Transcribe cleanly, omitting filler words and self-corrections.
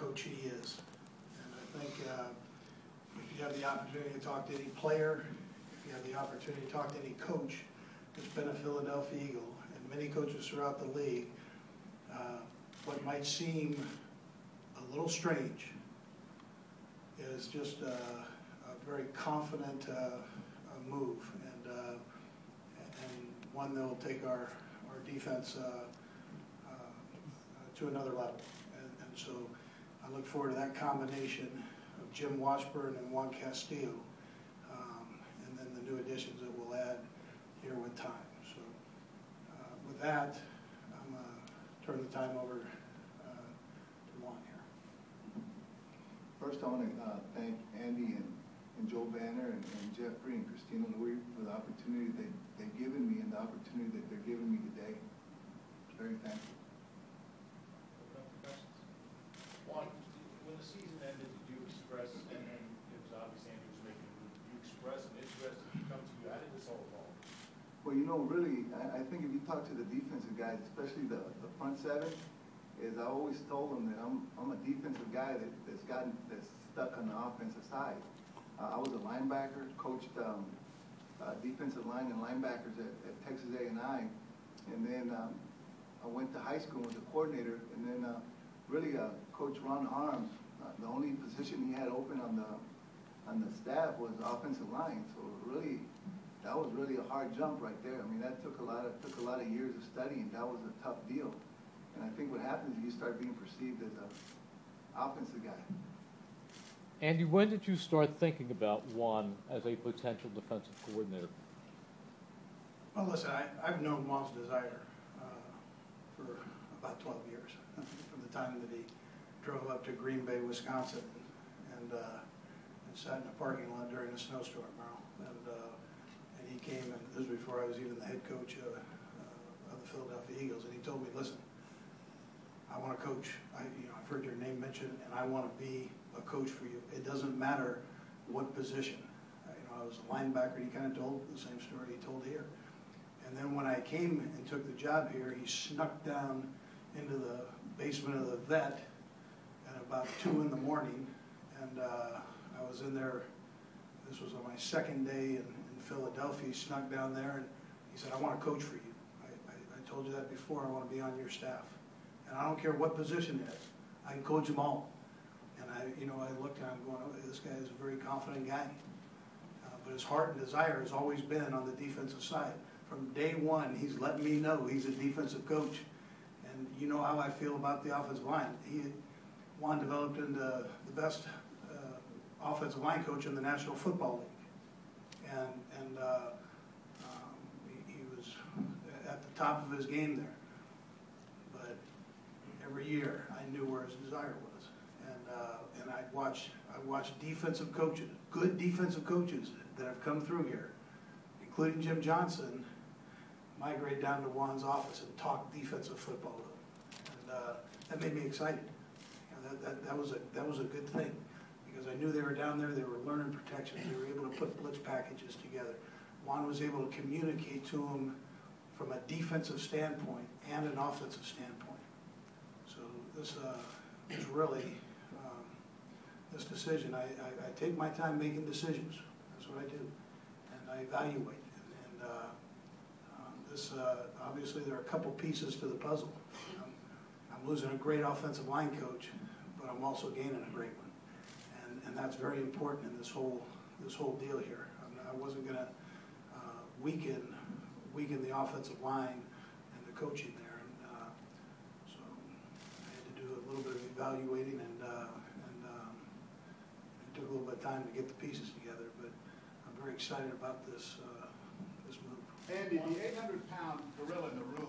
coach he is. And I think if you have the opportunity to talk to any player, if you have the opportunity to talk to any coach that's been a Philadelphia Eagle, and many coaches throughout the league, what might seem a little strange is just a very confident move, and one that will take our defense to another level. And so I look forward to that combination of Jim Washburn and Juan Castillo, and then the new additions that we'll add here with time. So with that, I'm going to turn the time over to Juan here. First, I want to thank Andy and Joe Banner and Jeffrey and Christina Louis for the opportunity they've given me and the opportunity that they're giving me today. Very thankful. Juan, when the season ended, did you express, and it was obvious Andy was making a move, did you express an interest to come to you? How did this all evolve? Well, you know, really, I think if you talk to the defensive guys, especially the front seven, is I always told them that I'm a defensive guy that's stuck on the offensive side. I was a linebacker, coached defensive line and linebackers at Texas A&I, and then I went to high school as a coordinator, and then really Coach Ron Arms, the only position he had open on the staff was offensive line. So really, that was really a hard jump right there. I mean, that took a lot of years of studying. That was a tough deal. And I think what happens is you start being perceived as an offensive guy. Andy, when did you start thinking about Juan as a potential defensive coordinator? Well, listen, I've known Juan's desire for about 12 years, from the time that he drove up to Green Bay, Wisconsin, and sat in a parking lot during a snowstorm, and he came, and this was before I was even the head coach of the Philadelphia Eagles, and he told me, listen, I want to coach. I've heard your name mentioned, and I want to be a coach for you. It doesn't matter what position. I was a linebacker. He kind of told the same story he told here. And then when I came and took the job here, he snuck down into the basement of the vet at about 2 in the morning, and I was in there. This was on my second day in Philadelphia. He snuck down there, and he said, I want to coach for you. I told you that before. I want to be on your staff. And I don't care what position it is. I can coach them all. And I looked and I'm going, oh, this guy is a very confident guy. But his heart and desire has always been on the defensive side. From day one, he's let me know he's a defensive coach. And you know how I feel about the offensive line. Juan developed into the best offensive line coach in the National Football League. And he was at the top of his game there. But every year, I knew where his desire was. And I watched defensive coaches, good defensive coaches that have come through here, including Jim Johnson, migrate down to Juan's office and talk defensive football with him. And that made me excited. That was a good thing, because I knew they were down there, they were learning protections, they were able to put blitz packages together. Juan was able to communicate to them from a defensive standpoint and an offensive standpoint. So this really, this decision, I take my time making decisions. That's what I do. And I evaluate. And obviously there are a couple pieces to the puzzle. I'm losing a great offensive line coach, but I'm also gaining a great one. And that's very important in this whole deal here. I wasn't going to weaken the offensive line and the coaching there. And so I had to do a little bit of evaluating, and it took a little bit of time to get the pieces together. But I'm very excited about this move. Andy, the 800-pound gorilla in the room